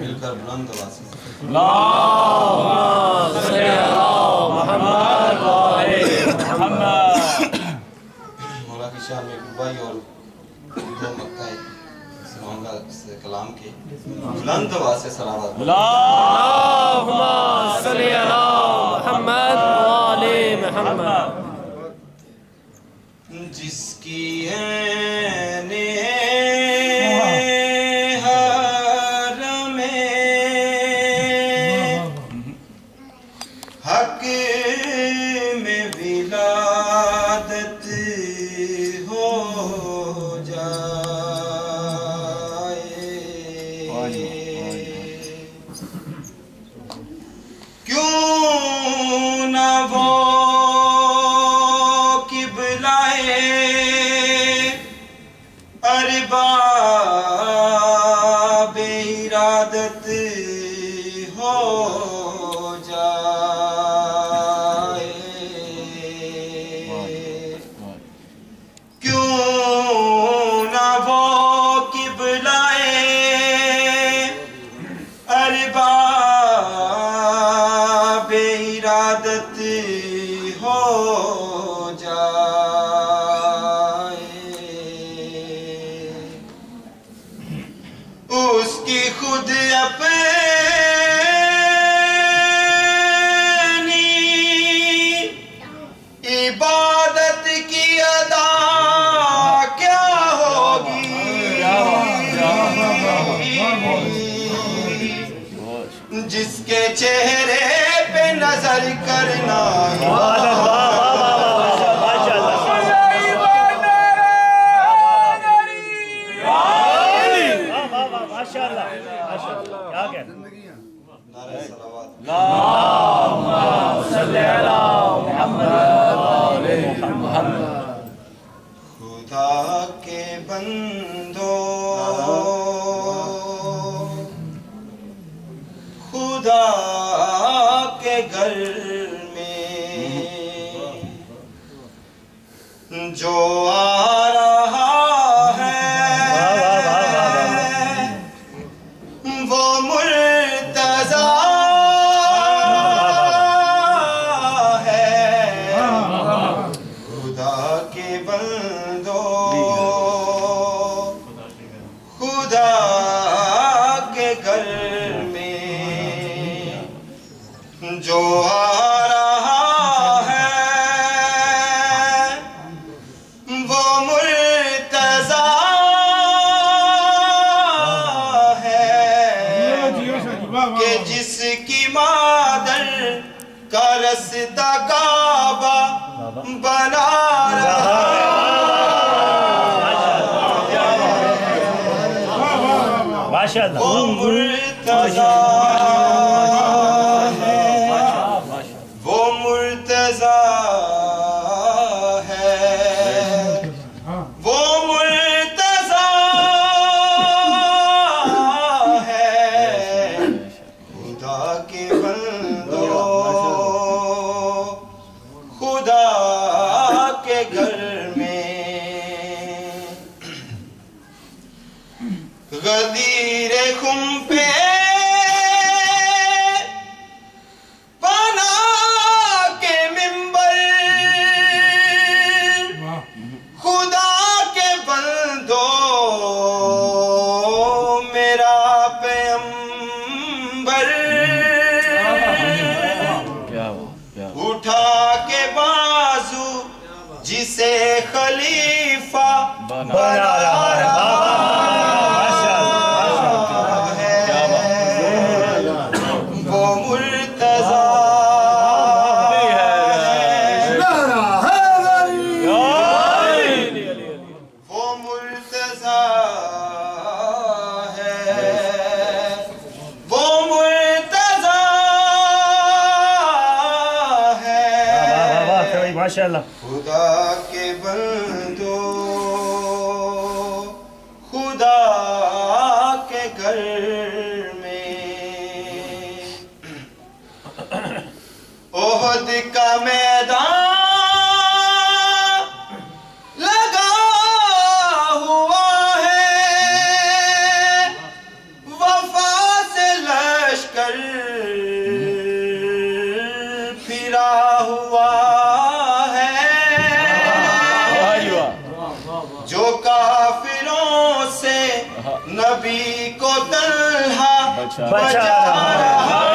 مل کر بلند آواز سے اللہم صلی علی محمد و آل محمد. مولا کی شان میں بھائی اور دو مقطع سناؤں گا اس کلام کے بلند آواز سے صلوات. اللہم صلی علی محمد و آل محمد. جس کی عین حق میں ولادت ہو جائے کیوں نہ وہ قبلۂ ارباب ارادت ہو جائے کیوں نہ وہ قبلۂ ارباب ارادت ہو جائے اس کی خود اپنی عبادت کی ادا کیا ہوگی جس کے چہرے پہ نظر کرنا اللہم صلی علی محمد و آل محمد. خدا کے بندو خدا کے گھر میں جو آ رہا ہے وہ مرتضی ہے. خدا کے بندو خدا کے گھر میں جو آ رہا ہے وہ مرتضی ہے کہ جس کی مادر کا رستہ کعبہ بنا رہا وہ مرتضی وہ مرتضی ہے وہ مرتضی ہے. خدا کے بندو خدا کے گھر میں غدیر خم پہ بنا کے منبر خدا کے بندو میرا پیغمبر اٹھا کے بازو جسے خلیفہ بنا رہا وہ مرتضی وہ مرتضی ہے وہ مرتضی ہے. ماشاءاللہ. خدا کے بندو خدا کے گھر میں احد کا میدان لگا ہوا ہے وفا سے کر پھرا ہوا ہے، جو کافروں سے نبی کو تنہا بچا رہا